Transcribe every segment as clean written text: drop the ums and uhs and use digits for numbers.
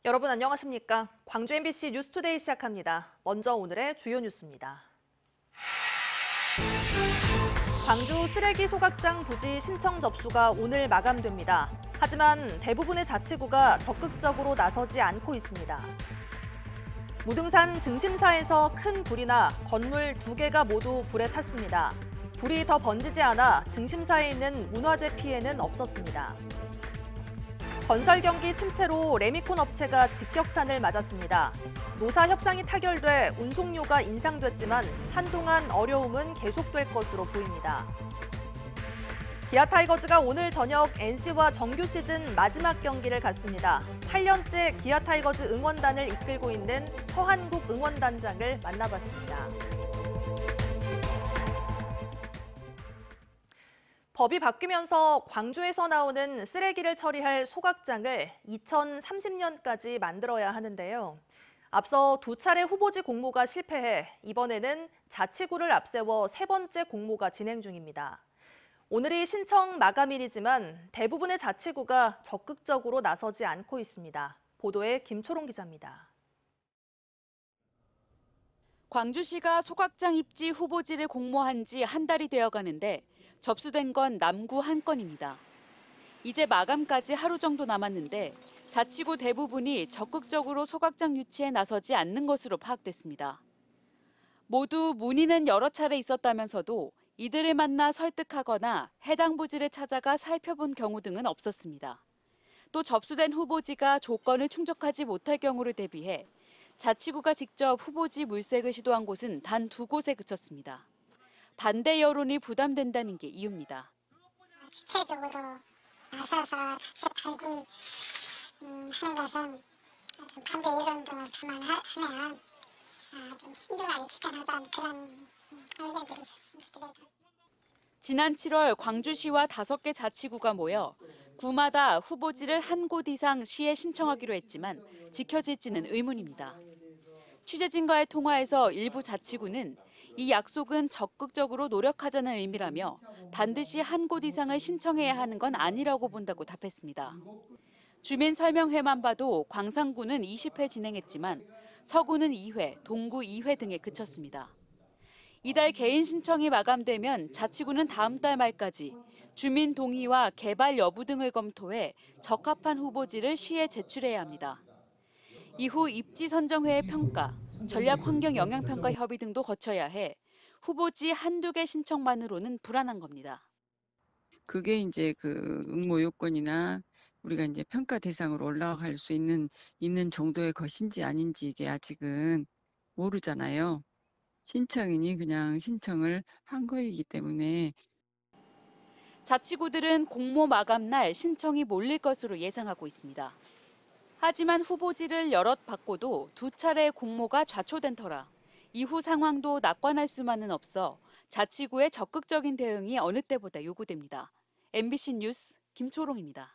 여러분 안녕하십니까? 광주 MBC 뉴스투데이 시작합니다. 먼저 오늘의 주요 뉴스입니다. 광주 쓰레기 소각장 부지 신청 접수가 오늘 마감됩니다. 하지만 대부분의 자치구가 적극적으로 나서지 않고 있습니다. 무등산 증심사에서 큰 불이 나 건물 2개가 모두 불에 탔습니다. 불이 더 번지지 않아 증심사에 있는 문화재 피해는 없었습니다. 건설 경기 침체로 레미콘 업체가 직격탄을 맞았습니다. 노사 협상이 타결돼 운송료가 인상됐지만 한동안 어려움은 계속될 것으로 보입니다. 기아 타이거즈가 오늘 저녁 NC와 정규 시즌 마지막 경기를 갖습니다. 8년째 기아 타이거즈 응원단을 이끌고 있는 서한국 응원단장을 만나봤습니다. 법이 바뀌면서 광주에서 나오는 쓰레기를 처리할 소각장을 2030년까지 만들어야 하는데요. 앞서 2차례 후보지 공모가 실패해 이번에는 자치구를 앞세워 3번째 공모가 진행 중입니다. 오늘이 신청 마감일이지만 대부분의 자치구가 적극적으로 나서지 않고 있습니다. 보도에 김초롱 기자입니다. 광주시가 소각장 입지 후보지를 공모한 지 한 달이 되어 가는데 접수된 건 남구 한 건입니다. 이제 마감까지 하루 정도 남았는데 자치구 대부분이 적극적으로 소각장 유치에 나서지 않는 것으로 파악됐습니다. 모두 문의는 여러 차례 있었다면서도 이들을 만나 설득하거나 해당 부지를 찾아가 살펴본 경우 등은 없었습니다. 또 접수된 후보지가 조건을 충족하지 못할 경우를 대비해 자치구가 직접 후보지 물색을 시도한 곳은 단 2곳에 그쳤습니다. 반대 여론이 부담된다는 게 이유입니다. 주체적으로 나서서 자체 발굴 하는 것은 좀 반대 여론도 감안하면 좀 신중하게 접근하자는 그런 의견들이 있습니다. 지난 7월 광주시와 5개 자치구가 모여 구마다 후보지를 한 곳 이상 시에 신청하기로 했지만 지켜질지는 의문입니다. 취재진과의 통화에서 일부 자치구는 이 약속은 적극적으로 노력하자는 의미라며 반드시 한 곳 이상을 신청해야 하는 건 아니라고 본다고 답했습니다. 주민설명회만 봐도 광산구는 20회 진행했지만 서구는 2회, 동구 2회 등에 그쳤습니다. 이달 개인 신청이 마감되면 자치구는 다음 달 말까지 주민 동의와 개발 여부 등을 검토해 적합한 후보지를 시에 제출해야 합니다. 이후 입지 선정회의 평가, 전략환경영향평가 협의 등도 거쳐야 해 후보지 한두 개 신청만으로는 불안한 겁니다. 그게 이제 그 응모 요건이나 우리가 이제 평가 대상으로 올라갈 수 있는 정도의 것인지 아닌지 이게 아직은 모르잖아요. 신청인이 그냥 신청을 한 거이기 때문에. 자치구들은 공모 마감 날 신청이 몰릴 것으로 예상하고 있습니다. 하지만 후보지를 여럿 받고도 2차례 공모가 좌초된 터라 이후 상황도 낙관할 수만은 없어 자치구의 적극적인 대응이 어느 때보다 요구됩니다. MBC 뉴스 김초롱입니다.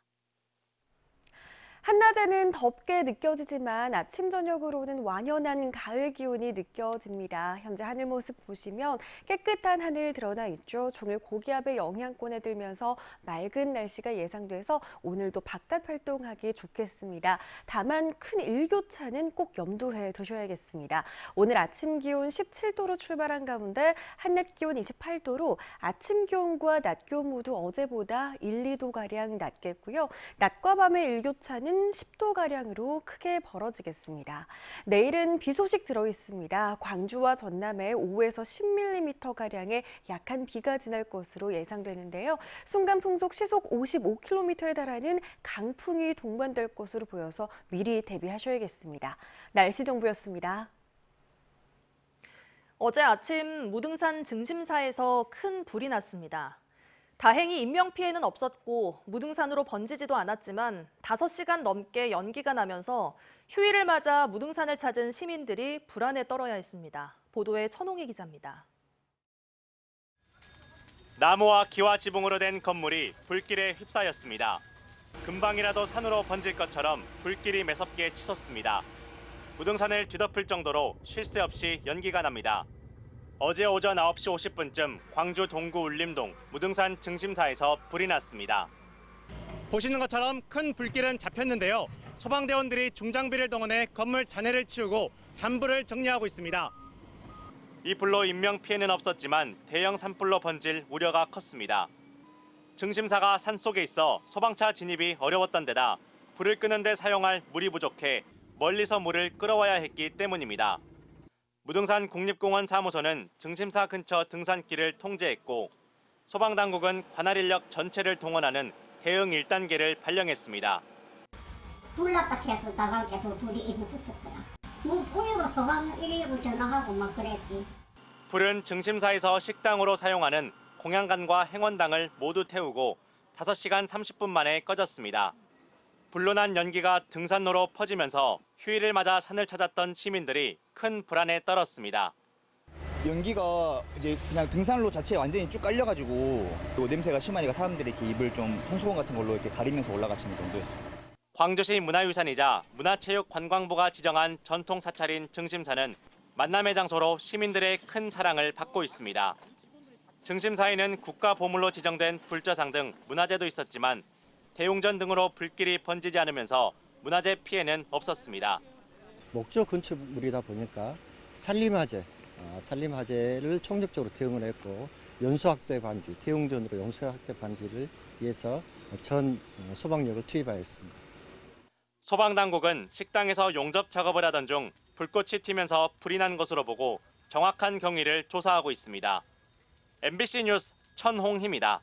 한낮에는 덥게 느껴지지만 아침 저녁으로는 완연한 가을 기온이 느껴집니다. 현재 하늘 모습 보시면 깨끗한 하늘 드러나 있죠. 종일 고기압의 영향권에 들면서 맑은 날씨가 예상돼서 오늘도 바깥 활동하기 좋겠습니다. 다만 큰 일교차는 꼭 염두해 두셔야겠습니다. 오늘 아침 기온 17도로 출발한 가운데 한낮 기온 28도로 아침 기온과 낮 기온 모두 어제보다 1, 2도가량 낮겠고요. 낮과 밤의 일교차는 10도가량으로 크게 벌어지겠습니다. 내일은 비 소식 들어있습니다. 광주와 전남에 5에서 10mm가량의 약한 비가 지날 것으로 예상되는데요. 순간 풍속 시속 55km에 달하는 강풍이 동반될 것으로 보여서 미리 대비하셔야겠습니다. 날씨 정보였습니다. 어제 아침 무등산 증심사에서 큰 불이 났습니다. 다행히 인명피해는 없었고 무등산으로 번지지도 않았지만 5시간 넘게 연기가 나면서 휴일을 맞아 무등산을 찾은 시민들이 불안에 떨어야 했습니다. 보도에 천홍희 기자입니다. 나무와 기와 지붕으로 된 건물이 불길에 휩싸였습니다. 금방이라도 산으로 번질 것처럼 불길이 매섭게 치솟습니다. 무등산을 뒤덮을 정도로 쉴 새 없이 연기가 납니다. 어제 오전 9시 50분쯤 광주 동구 울림동 무등산 증심사에서 불이 났습니다. 보시는 것처럼 큰 불길은 잡혔는데요. 소방대원들이 중장비를 동원해 건물 잔해를 치우고 잔불을 정리하고 있습니다. 이 불로 인명피해는 없었지만 대형 산불로 번질 우려가 컸습니다. 증심사가 산속에 있어 소방차 진입이 어려웠던 데다 불을 끄는 데 사용할 물이 부족해 멀리서 물을 끌어와야 했기 때문입니다. 무등산 국립공원 사무소는 증심사 근처 등산길을 통제했고 소방당국은 관할 인력 전체를 동원하는 대응 1단계를 발령했습니다. 불 났다 해서 나가게 불이 이부 붙었더라. 뭐 본인으로 소방 119 전화하고 막 그랬지. 불은 증심사에서 식당으로 사용하는 공양간과 행원당을 모두 태우고 5시간 30분 만에 꺼졌습니다. 불로 난 연기가 등산로로 퍼지면서 휴일을 맞아 산을 찾았던 시민들이 큰 불안에 떨었습니다. 연기가 이제 그냥 등산로 자체에 완전히 쭉 깔려가지고 또 냄새가 심하니까 사람들이 이렇게 입을 좀 손수건 같은 걸로 이렇게 가리면서 올라가시는 정도였습니다. 광주시 문화유산이자 문화체육관광부가 지정한 전통 사찰인 증심사는 만남의 장소로 시민들의 큰 사랑을 받고 있습니다. 증심사에는 국가보물로 지정된 불저상 등 문화재도 있었지만 대웅전 등으로 불길이 번지지 않으면서 문화재 피해는 없었습니다. 목조 건축물이다 보니까 산림화재를 총력적으로 대응을 했고 연소확대 반지, 대웅전으로 연소확대 반지를 위해서 전 소방력을 투입하였습니다. 소방당국은 식당에서 용접 작업을 하던 중 불꽃이 튀면서 불이 난 것으로 보고 정확한 경위를 조사하고 있습니다. MBC 뉴스 천홍희입니다.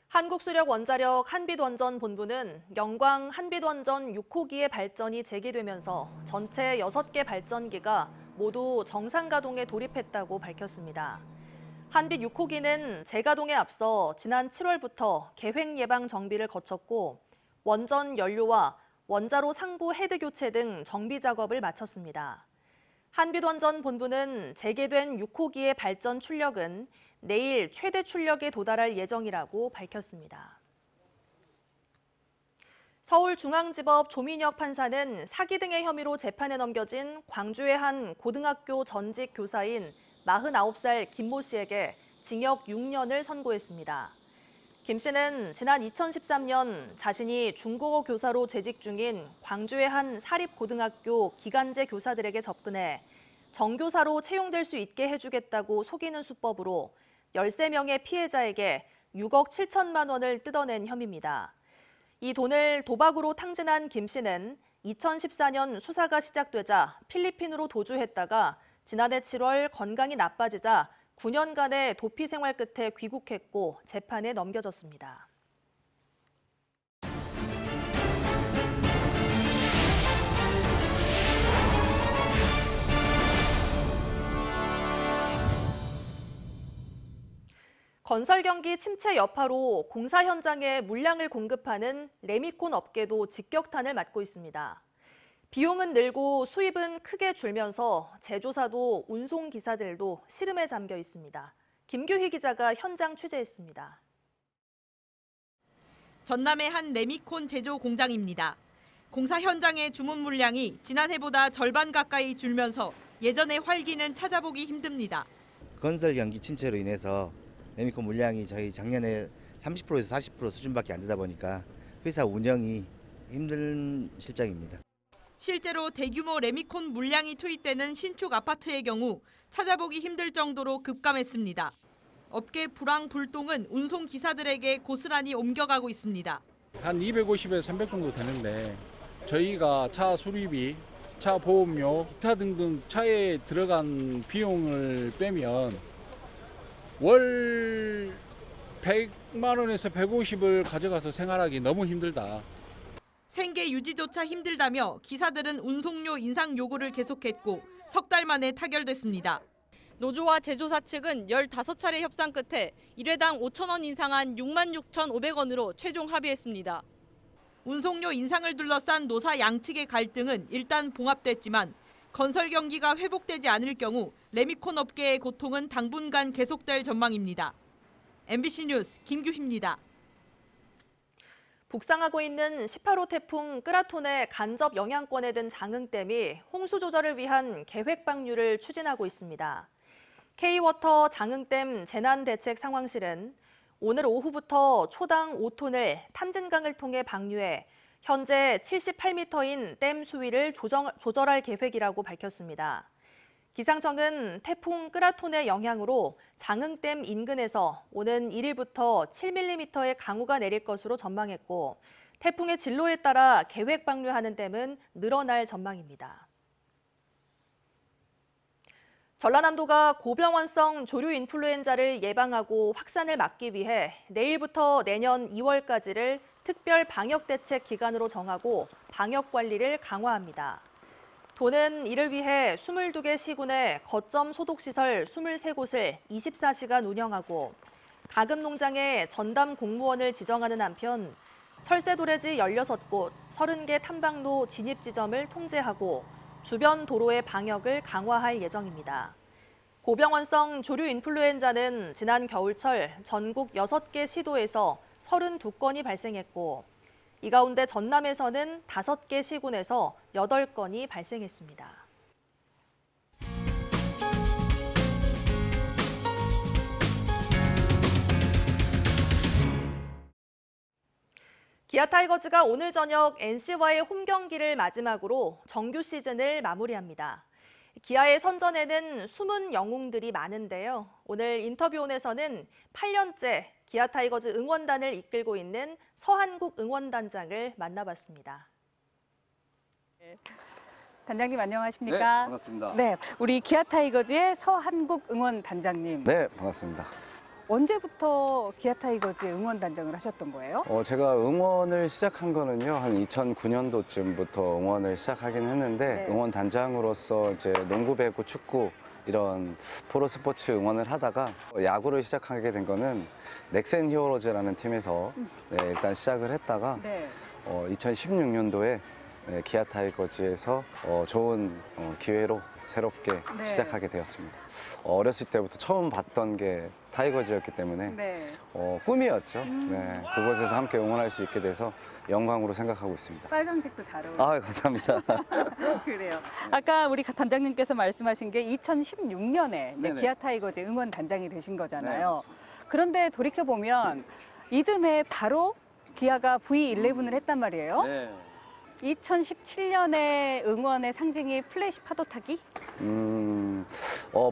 한국수력원자력 한빛원전본부는 영광 한빛원전 6호기의 발전이 재개되면서 전체 6개 발전기가 모두 정상 가동에 돌입했다고 밝혔습니다. 한빛 6호기는 재가동에 앞서 지난 7월부터 계획 예방 정비를 거쳤고 원전 연료와 원자로 상부 헤드 교체 등 정비 작업을 마쳤습니다. 한빛원전본부는 재개된 6호기의 발전 출력은 내일 최대 출력에 도달할 예정이라고 밝혔습니다. 서울중앙지법 조민혁 판사는 사기 등의 혐의로 재판에 넘겨진 광주의 한 고등학교 전직 교사인 49살 김모 씨에게 징역 6년을 선고했습니다. 김 씨는 지난 2013년 자신이 중국어 교사로 재직 중인 광주의 한 사립고등학교 기간제 교사들에게 접근해 정교사로 채용될 수 있게 해주겠다고 속이는 수법으로 13명의 피해자에게 6억 7천만 원을 뜯어낸 혐의입니다. 이 돈을 도박으로 탕진한 김 씨는 2014년 수사가 시작되자 필리핀으로 도주했다가 지난해 7월 건강이 나빠지자 9년간의 도피 생활 끝에 귀국했고 재판에 넘겨졌습니다. 건설 경기 침체 여파로 공사 현장에 물량을 공급하는 레미콘 업계도 직격탄을 맞고 있습니다. 비용은 늘고 수입은 크게 줄면서 제조사도 운송기사들도 시름에 잠겨 있습니다. 김규희 기자가 현장 취재했습니다. 전남의 한 레미콘 제조 공장입니다. 공사 현장의 주문 물량이 지난해보다 절반 가까이 줄면서 예전의 활기는 찾아보기 힘듭니다. 건설 경기 침체로 인해서 레미콘 물량이 저희 작년에 30%에서 40% 수준밖에 안 되다 보니까 회사 운영이 힘든 실정입니다. 실제로 대규모 레미콘 물량이 투입되는 신축 아파트의 경우 찾아보기 힘들 정도로 급감했습니다. 업계 불황 불똥은 운송기사들에게 고스란히 옮겨가고 있습니다. 한 250에서 300 정도 되는데 저희가 차 수리비, 차 보험료, 기타 등등 차에 들어간 비용을 빼면 월 100만 원에서 150을 가져가서 생활하기 너무 힘들다. 생계 유지조차 힘들다며 기사들은 운송료 인상 요구를 계속했고 석 달 만에 타결됐습니다. 노조와 제조사 측은 15차례 협상 끝에 1회당 5천 원 인상한 66,500원으로 최종 합의했습니다. 운송료 인상을 둘러싼 노사 양측의 갈등은 일단 봉합됐지만 건설 경기가 회복되지 않을 경우 레미콘 업계의 고통은 당분간 계속될 전망입니다. MBC 뉴스 김규희입니다. 북상하고 있는 18호 태풍 끄라톤의 간접 영향권에 든 장흥댐이 홍수 조절을 위한 계획 방류를 추진하고 있습니다. K워터 장흥댐 재난대책 상황실은 오늘 오후부터 초당 5톤을 탐진강을 통해 방류해 현재 78m인 댐 수위를 조절할 계획이라고 밝혔습니다. 기상청은 태풍 끄라톤의 영향으로 장흥댐 인근에서 오는 1일부터 7mm의 강우가 내릴 것으로 전망했고, 태풍의 진로에 따라 계획 방류하는 댐은 늘어날 전망입니다. 전라남도가 고병원성 조류 인플루엔자를 예방하고 확산을 막기 위해 내일부터 내년 2월까지를 특별 방역 대책 기간으로 정하고 방역 관리를 강화합니다. 도는 이를 위해 22개 시군의 거점 소독시설 23곳을 24시간 운영하고 가금 농장에 전담 공무원을 지정하는 한편 철새도래지 16곳, 30개 탐방로 진입 지점을 통제하고 주변 도로의 방역을 강화할 예정입니다. 고병원성 조류 인플루엔자는 지난 겨울철 전국 6개 시도에서 32건이 발생했고, 이 가운데 전남에서는 5개 시군에서 8건이 발생했습니다. 기아 타이거즈가 오늘 저녁 NC와의 홈 경기를 마지막으로 정규 시즌을 마무리합니다. 기아의 선전에는 숨은 영웅들이 많은데요. 오늘 인터뷰온에서는 8년째 기아 타이거즈 응원단을 이끌고 있는 서한국 응원단장을 만나봤습니다. 단장님 안녕하십니까? 네, 반갑습니다. 네, 우리 기아 타이거즈의 서한국 응원단장님. 네, 반갑습니다. 언제부터 기아 타이거즈의 응원단장을 하셨던 거예요? 제가 응원을 시작한 거는요, 한 2009년도쯤부터 응원을 시작하긴 했는데, 네. 응원단장으로서 이제 농구, 배구, 축구 이런 프로 스포츠 응원을 하다가 야구를 시작하게 된 거는 넥센 히어로즈라는 팀에서 일단 시작을 했다가 네. 2016년도에 기아 타이거즈에서 좋은 기회로 새롭게 네. 시작하게 되었습니다. 어렸을 때부터 처음 봤던 게 타이거즈였기 때문에 네. 꿈이었죠. 네, 그곳에서 함께 응원할 수 있게 돼서 영광으로 생각하고 있습니다. 빨간색도 잘 어울려요. 아, 감사합니다. 그래요. 아까 우리 단장님께서 말씀하신 게 2016년에 네네. 기아 타이거즈 응원단장이 되신 네, 거잖아요. 맞습니다. 그런데 돌이켜보면 이듬해 바로 기아가 V11을 했단 말이에요. 네. 2017년에 응원의 상징이 플래시 파도 타기?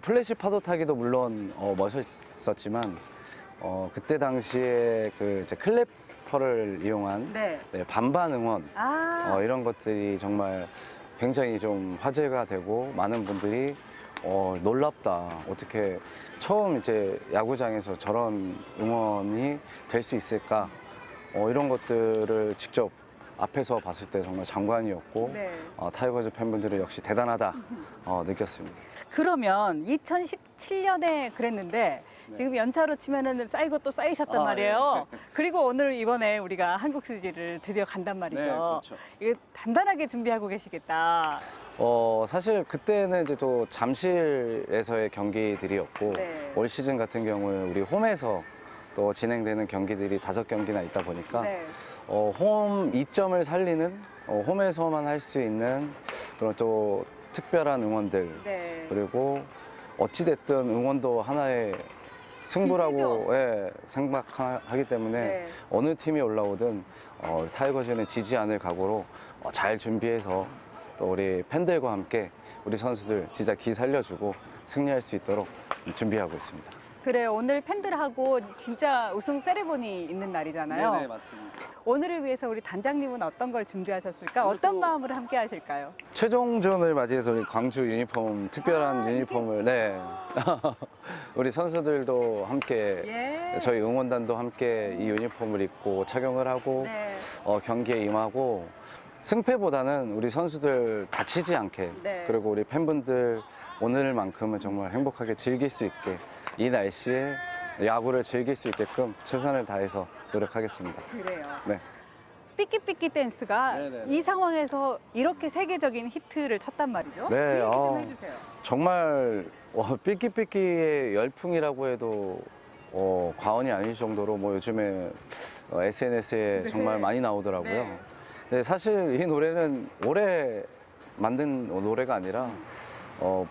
플래시 파도 타기도 물론 멋있었지만 그때 당시에 그 이제 클래퍼를 이용한 네. 반반 응원 이런 것들이 정말 굉장히 좀 화제가 되고 많은 분들이 놀랍다. 어떻게 처음 이제 야구장에서 저런 응원이 될 수 있을까? 이런 것들을 직접 앞에서 봤을 때 정말 장관이었고 네. 타이거즈 팬분들이 역시 대단하다 느꼈습니다. 그러면 2017년에 그랬는데 네. 지금 연차로 치면은 쌓이고 또 쌓이셨단 말이에요. 그리고 오늘 이번에 우리가 한국 시리즈를 드디어 간단 말이죠. 네, 그렇죠. 이게 단단하게 준비하고 계시겠다. 사실 그때는 이제 또 잠실에서의 경기들이었고 네. 올 시즌 같은 경우는 우리 홈에서 또 진행되는 경기들이 5경기나 있다 보니까 네. 홈 이점을 살리는 홈에서만 할 수 있는 그런 또 특별한 응원들 네. 그리고 어찌됐든 응원도 하나의 승부라고 생각하기 때문에 네. 어느 팀이 올라오든 타이거즈는 지지 않을 각오로 잘 준비해서 또 우리 팬들과 함께 우리 선수들 진짜 기 살려주고 승리할 수 있도록 준비하고 있습니다. 그래요. 오늘 팬들하고 진짜 우승 세레모니 있는 날이잖아요. 네, 맞습니다. 오늘을 위해서 우리 단장님은 어떤 걸 준비하셨을까? 어떤 마음으로 함께 하실까요? 최종전을 맞이해서 우리 광주 유니폼, 특별한 유니폼을, 네. 우리 선수들도 함께, 저희 응원단도 함께 이 유니폼을 입고 착용을 하고, 네. 경기에 임하고, 승패보다는 우리 선수들 다치지 않게, 네. 그리고 우리 팬분들 오늘만큼은 정말 행복하게 즐길 수 있게, 이 날씨에 야구를 즐길 수 있게끔 최선을 다해서 노력하겠습니다. 그래요. 네. 삐끼삐끼 댄스가 네네네. 이 상황에서 이렇게 세계적인 히트를 쳤단 말이죠. 네, 그 얘기 좀 해주세요. 정말 삐끼삐끼의 열풍이라고 해도 과언이 아닐 정도로 뭐 요즘에 SNS에 네. 정말 많이 나오더라고요. 네. 네, 사실 이 노래는 올해 만든 노래가 아니라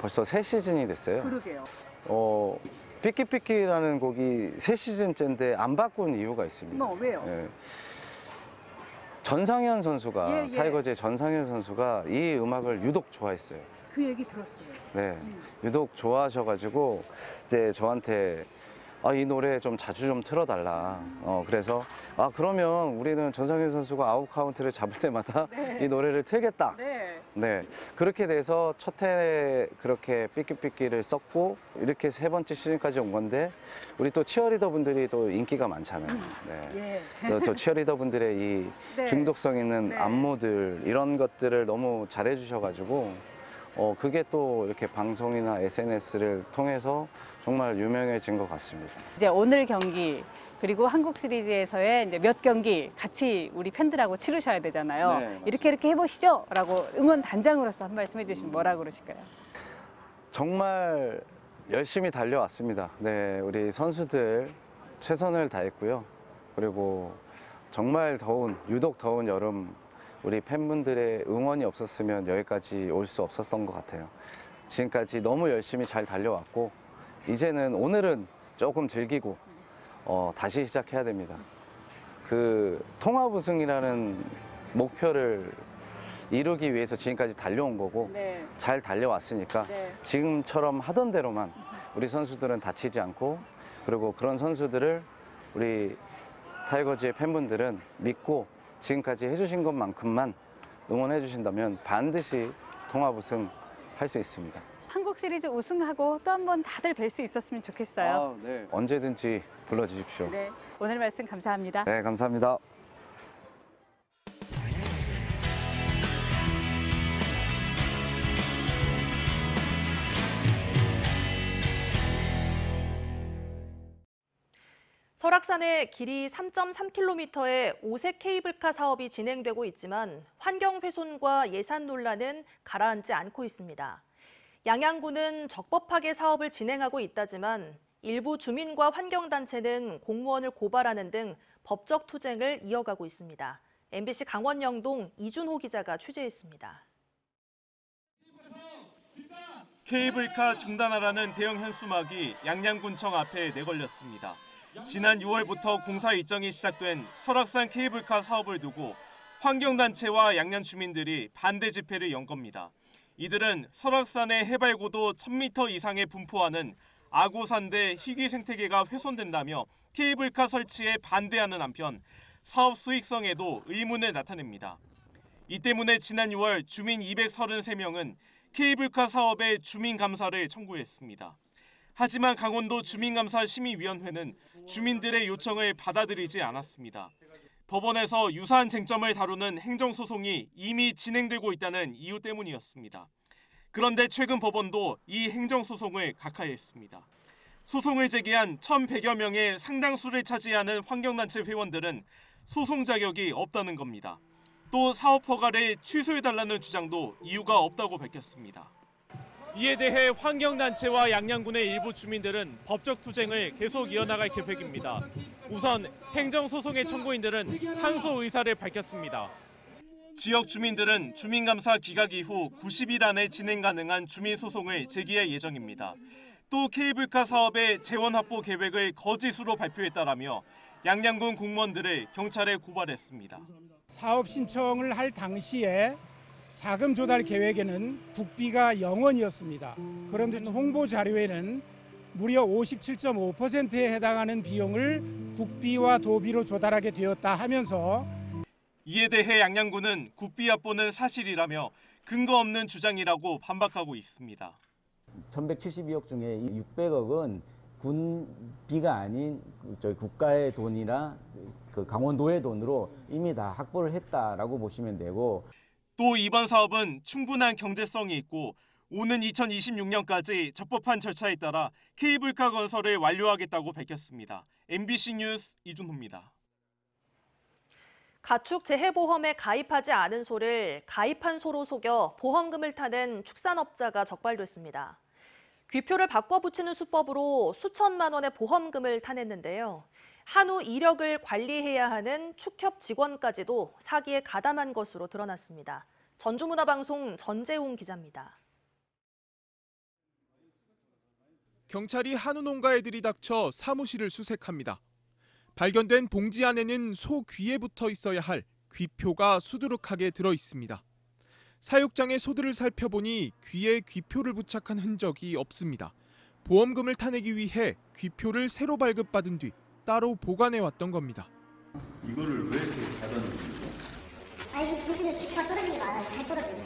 벌써 3시즌이 됐어요. 그러게요. 삐끼삐끼라는 곡이 3시즌째인데 안 바꾼 이유가 있습니다. 왜요? 네. 전상현 선수가 예, 예. 타이거즈의 전상현 선수가 이 음악을 유독 좋아했어요. 그 얘기 들었어요. 네, 유독 좋아하셔가지고 이제 저한테 이 노래 좀 자주 좀 틀어달라. 그래서 그러면 우리는 전상현 선수가 아웃 카운트를 잡을 때마다 네. 이 노래를 틀겠다. 네. 네, 그렇게 돼서 첫 해 그렇게 삐끼삐끼를 썼고 이렇게 세 번째 시즌까지 온 건데 우리 또 치어리더 분들이 또 인기가 많잖아요. 네. 예. 또 치어리더 분들의 이 네. 중독성 있는 네. 안무들 이런 것들을 너무 잘해 주셔가지고 그게 또 이렇게 방송이나 SNS를 통해서 정말 유명해진 것 같습니다. 이제 오늘 경기 그리고 한국 시리즈에서의 이제 몇 경기 같이 우리 팬들하고 치르셔야 되잖아요. 네, 맞습니다. 이렇게 해보시죠.라고 응원 단장으로서 한 말씀 해주시면 뭐라 그러실까요? 정말 열심히 달려왔습니다. 네, 우리 선수들 최선을 다했고요. 그리고 정말 유독 더운 여름 우리 팬분들의 응원이 없었으면 여기까지 올 수 없었던 것 같아요. 지금까지 너무 열심히 잘 달려왔고 이제는 오늘은 조금 즐기고 다시 시작해야 됩니다. 그 통합 우승이라는 목표를 이루기 위해서 지금까지 달려온 거고 네. 잘 달려왔으니까 네. 지금처럼 하던 대로만 우리 선수들은 다치지 않고 그리고 그런 선수들을 우리 타이거즈의 팬분들은 믿고 지금까지 해주신 것만큼만 응원해 주신다면 반드시 통합 우승 할 수 있습니다. 한국 시리즈 우승하고 또 한 번 다들 뵐 수 있었으면 좋겠어요. 네. 언제든지 불러주십시오. 네. 오늘 말씀 감사합니다. 네, 감사합니다. 설악산에 길이 3.3km의 오색 케이블카 사업이 진행되고 있지만 환경 훼손과 예산 논란은 가라앉지 않고 있습니다. 양양군은 적법하게 사업을 진행하고 있다지만 일부 주민과 환경단체는 공무원을 고발하는 등 법적 투쟁을 이어가고 있습니다. MBC 강원영동 이준호 기자가 취재했습니다. 케이블카 중단하라는 대형 현수막이 양양군청 앞에 내걸렸습니다. 지난 6월부터 공사 일정이 시작된 설악산 케이블카 사업을 두고 환경단체와 양양 주민들이 반대 집회를 연 겁니다. 이들은 설악산의 해발 고도 1000m 이상에 분포하는 아고산대 희귀 생태계가 훼손된다며 케이블카 설치에 반대하는 한편 사업 수익성에도 의문을 나타냅니다. 이 때문에 지난 6월 주민 233명은 케이블카 사업의 주민감사를 청구했습니다. 하지만 강원도 주민감사심의위원회는 주민들의 요청을 받아들이지 않았습니다. 법원에서 유사한 쟁점을 다루는 행정소송이 이미 진행되고 있다는 이유 때문이었습니다. 그런데 최근 법원도 이 행정소송을 각하했습니다. 소송을 제기한 1,100여 명의 상당수를 차지하는 환경단체 회원들은 소송 자격이 없다는 겁니다. 또 사업 허가를 취소해달라는 주장도 이유가 없다고 밝혔습니다. 이에 대해 환경단체와 양양군의 일부 주민들은 법적 투쟁을 계속 이어나갈 계획입니다. 우선 행정소송의 청구인들은 항소 의사를 밝혔습니다. 지역 주민들은 주민감사 기각 이후 90일 안에 진행 가능한 주민소송을 제기할 예정입니다. 또 케이블카 사업의 재원 확보 계획을 거짓으로 발표했다라며 양양군 공무원들을 경찰에 고발했습니다. 사업 신청을 할 당시에 자금 조달 계획에는 국비가 0원이었습니다. 그런데 홍보 자료에는 무려 57.5%에 해당하는 비용을 국비와 도비로 조달하게 되었다 하면서 이에 대해 양양군은 국비 압보는 사실이라며 근거 없는 주장이라고 반박하고 있습니다. 1172억 중에 600억은 군비가 아닌 저희 국가의 돈이나 그 강원도의 돈으로 이미 다 확보를 했다라고 보시면 되고 또 이번 사업은 충분한 경제성이 있고 오는 2026년까지 적법한 절차에 따라 케이블카 건설을 완료하겠다고 밝혔습니다. MBC 뉴스 이준호입니다. 가축 재해보험에 가입하지 않은 소를 가입한 소로 속여 보험금을 타는 축산업자가 적발됐습니다. 귀표를 바꿔 붙이는 수법으로 수천만 원의 보험금을 타냈는데요. 한우 이력을 관리해야 하는 축협 직원까지도 사기에 가담한 것으로 드러났습니다. 전주문화방송 전재웅 기자입니다. 경찰이 한우 농가에 들이닥쳐 사무실을 수색합니다. 발견된 봉지 안에는 소 귀에 붙어 있어야 할 귀표가 수두룩하게 들어 있습니다. 사육장의 소들을 살펴보니 귀에 귀표를 부착한 흔적이 없습니다. 보험금을 타내기 위해 귀표를 새로 발급받은 뒤 따로 보관해 왔던 겁니다. 이거를 왜 이렇게 받았는지? 이거 보시면 귀가 떨어지는 거 알아요. 잘 떨어져요.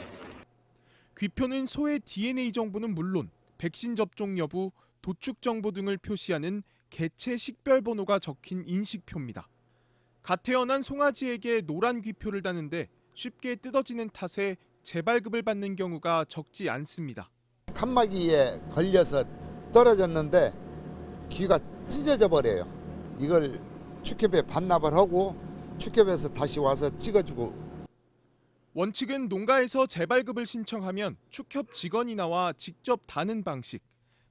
귀표는 소의 DNA 정보는 물론 백신 접종 여부, 도축 정보 등을 표시하는 개체 식별 번호가 적힌 인식표입니다. 갓 태어난 송아지에게 노란 귀표를 다는데 쉽게 뜯어지는 탓에 재발급을 받는 경우가 적지 않습니다. 칸막이에 걸려서 떨어졌는데 귀가 찢어져 버려요. 이걸 축협에 반납을 하고 축협에서 다시 와서 찍어주고. 원칙은 농가에서 재발급을 신청하면 축협 직원이 나와 직접 다는 방식.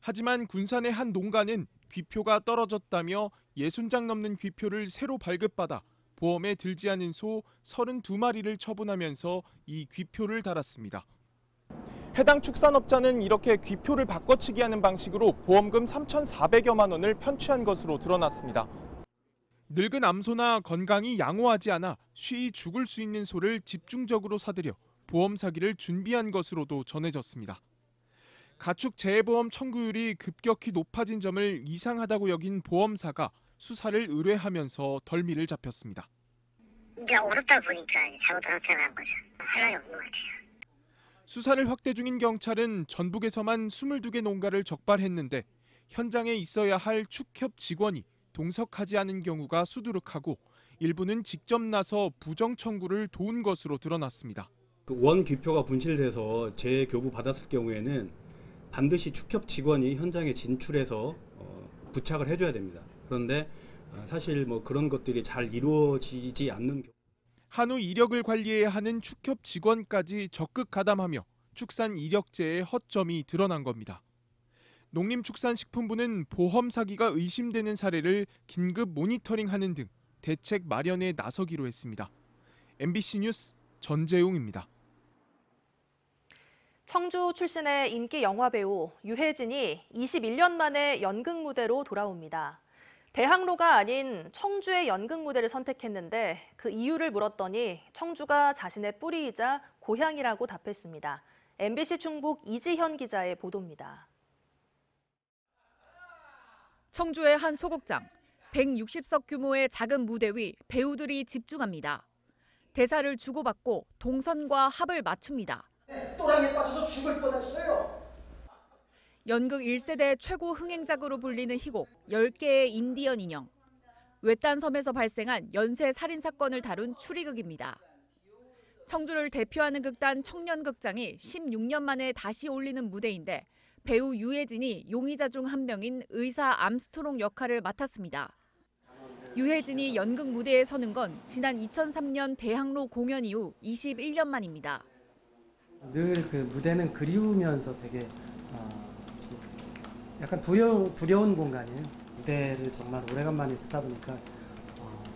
하지만 군산의 한 농가는 귀표가 떨어졌다며 60장 넘는 귀표를 새로 발급받아 보험에 들지 않은 소 32마리를 처분하면서 이 귀표를 달았습니다. 해당 축산업자는 이렇게 귀표를 바꿔치기 하는 방식으로 보험금 3,400여만 원을 편취한 것으로 드러났습니다. 늙은 암소나 건강이 양호하지 않아 쉬이 죽을 수 있는 소를 집중적으로 사들여 보험 사기를 준비한 것으로도 전해졌습니다. 가축 재해보험 청구율이 급격히 높아진 점을 이상하다고 여긴 보험사가 수사를 의뢰하면서 덜미를 잡혔습니다. 이제 어렵다 보니까 잘못한 선택을 한 거죠. 할 말이 없는 것 같아요. 수사를 확대 중인 경찰은 전북에서만 22개 농가를 적발했는데 현장에 있어야 할 축협 직원이 동석하지 않은 경우가 수두룩하고 일부는 직접 나서 부정 청구를 도운 것으로 드러났습니다. 원 귀표가 분실돼서 재교부 받았을 경우에는 반드시 축협 직원이 현장에 진출해서 부착을 해줘야 됩니다. 그런데 사실 그런 것들이 잘 이루어지지 않는 경우. 한우 이력을 관리해야 하는 축협 직원까지 적극 가담하며 축산 이력제의 허점이 드러난 겁니다. 농림축산식품부는 보험 사기가 의심되는 사례를 긴급 모니터링하는 등 대책 마련에 나서기로 했습니다. MBC 뉴스 전재웅입니다. 청주 출신의 인기 영화배우 유해진이 21년 만에 연극 무대로 돌아옵니다. 대학로가 아닌 청주의 연극 무대를 선택했는데 그 이유를 물었더니 청주가 자신의 뿌리이자 고향이라고 답했습니다. MBC 충북 이지현 기자의 보도입니다. 청주의 한 소극장, 160석 규모의 작은 무대 위 배우들이 집중합니다. 대사를 주고받고 동선과 합을 맞춥니다. 또랑에 빠져서 죽을 뻔했어요. 연극 1세대 최고 흥행작으로 불리는 희곡 10개의 인디언 인형. 외딴 섬에서 발생한 연쇄 살인 사건을 다룬 추리극입니다. 청주를 대표하는 극단 청년극장이 16년 만에 다시 올리는 무대인데 배우 유해진이 용의자 중 한 명인 의사 암스트롱 역할을 맡았습니다. 유해진이 연극 무대에 서는 건 지난 2003년 대학로 공연 이후 21년 만입니다. 늘 그 무대는 그리우면서 되게 약간 두려운 공간이에요. 무대를 정말 오래간만에 쓰다 보니까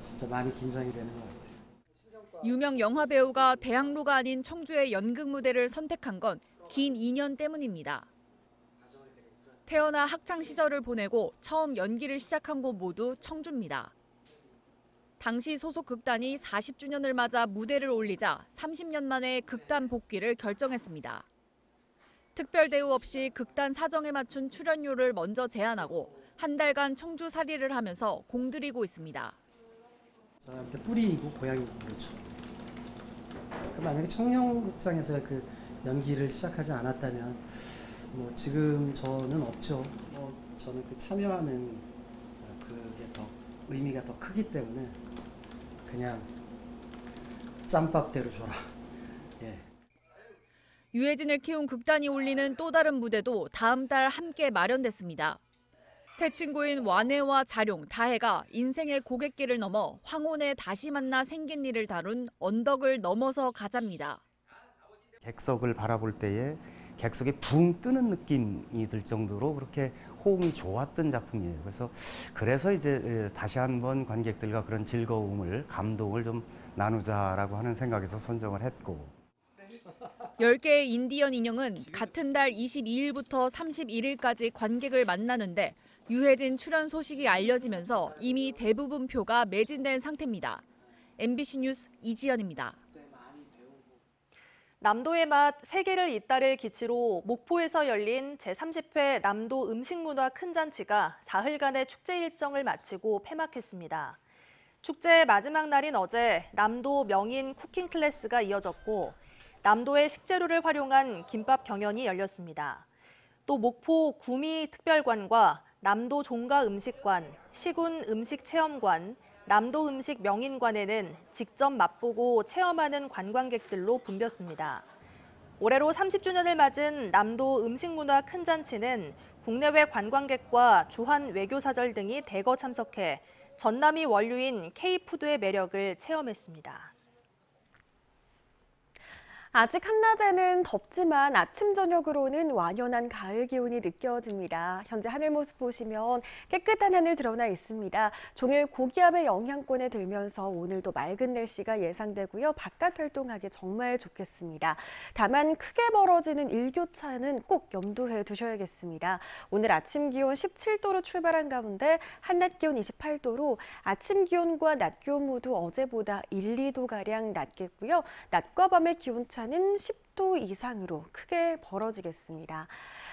진짜 많이 긴장이 되는 것 같아요. 유명 영화 배우가 대학로가 아닌 청주의 연극 무대를 선택한 건 긴 인연 때문입니다. 태어나 학창 시절을 보내고 처음 연기를 시작한 곳 모두 청주입니다. 당시 소속 극단이 40주년을 맞아 무대를 올리자 30년 만에 극단 복귀를 결정했습니다. 특별 대우 없이 극단 사정에 맞춘 출연료를 먼저 제안하고 한 달간 청주살이를 하면서 공들이고 있습니다. 저한테 뿌리이고 고향이고 그렇죠. 만약에 청년극장에서 그 연기를 시작하지 않았다면 지금 저는 없죠. 저는 그 참여하는 그게 더 의미가 더 크기 때문에 그냥 짬밥대로 줘라. 예. 유해진을 키운 극단이 올리는 또 다른 무대도 다음 달 함께 마련됐습니다. 새 친구인 완해와 자룡, 다해가 인생의 고갯길을 넘어 황혼에 다시 만나 생긴 일을 다룬 언덕을 넘어서 가자입니다. 객석을 바라볼 때에 객석에 붕 뜨는 느낌이 들 정도로 그렇게 호응이 좋았던 작품이에요. 그래서 이제 다시 한번 관객들과 그런 즐거움을, 감동을 좀 나누자라고 하는 생각에서 선정을 했고. 10개의 인디언 인형은 같은 달 22일부터 31일까지 관객을 만나는데 유해진 출연 소식이 알려지면서 이미 대부분 표가 매진된 상태입니다. MBC 뉴스 이지연입니다. 남도의 맛 세계를 잇따를 기치로 목포에서 열린 제30회 남도 음식문화 큰잔치가 사흘간의 축제 일정을 마치고 폐막했습니다. 축제 마지막 날인 어제 남도 명인 쿠킹 클래스가 이어졌고 남도의 식재료를 활용한 김밥 경연이 열렸습니다. 또 목포 구미 특별관과 남도 종가 음식관, 시군 음식 체험관, 남도 음식 명인관에는 직접 맛보고 체험하는 관광객들로 붐볐습니다. 올해로 30주년을 맞은 남도 음식문화 큰잔치는 국내외 관광객과 주한 외교사절 등이 대거 참석해 전남이 원류인 K푸드의 매력을 체험했습니다. 아직 한낮에는 덥지만 아침 저녁으로는 완연한 가을 기온이 느껴집니다. 현재 하늘 모습 보시면 깨끗한 하늘 드러나 있습니다. 종일 고기압의 영향권에 들면서 오늘도 맑은 날씨가 예상되고요. 바깥 활동하기 정말 좋겠습니다. 다만 크게 벌어지는 일교차는 꼭 염두해 두셔야겠습니다. 오늘 아침 기온 17도로 출발한 가운데 한낮 기온 28도로 아침 기온과 낮 기온 모두 어제보다 1, 2도가량 낮겠고요. 낮과 밤의 기온차 는 10도 이상으로 크게 벌어지겠습니다.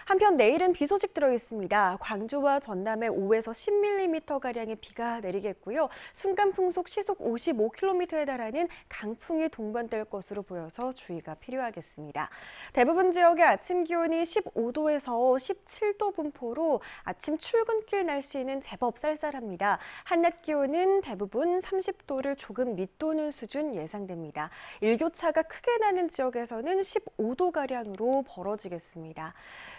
한편 내일은 비 소식 들어 있습니다. 광주와 전남에 5에서 10mm가량의 비가 내리겠고요. 순간 풍속 시속 55km에 달하는 강풍이 동반될 것으로 보여서 주의가 필요하겠습니다. 대부분 지역의 아침 기온이 15도에서 17도 분포로 아침 출근길 날씨는 제법 쌀쌀합니다. 한낮 기온은 대부분 30도를 조금 밑도는 수준 예상됩니다. 일교차가 크게 나는 지역에서는 15도가량으로 벌어지겠습니다.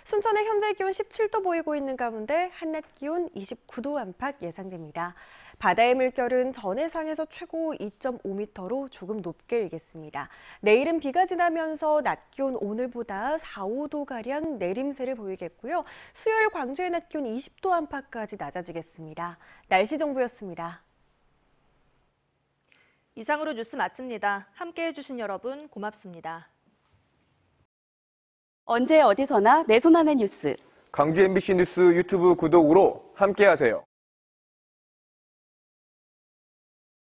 순천의 현재 기온 17도 보이고 있는 가운데 한낮 기온 29도 안팎 예상됩니다. 바다의 물결은 전해상에서 최고 2.5m로 조금 높게 일겠습니다. 내일은 비가 지나면서 낮 기온 오늘보다 4, 5도가량 내림세를 보이겠고요. 수요일 광주의 낮 기온 20도 안팎까지 낮아지겠습니다. 날씨 정보였습니다. 이상으로 뉴스 마칩니다. 함께해 주신 여러분 고맙습니다. 언제 어디서나 내 손 안의 뉴스. 광주 MBC 뉴스 유튜브 구독으로 함께하세요.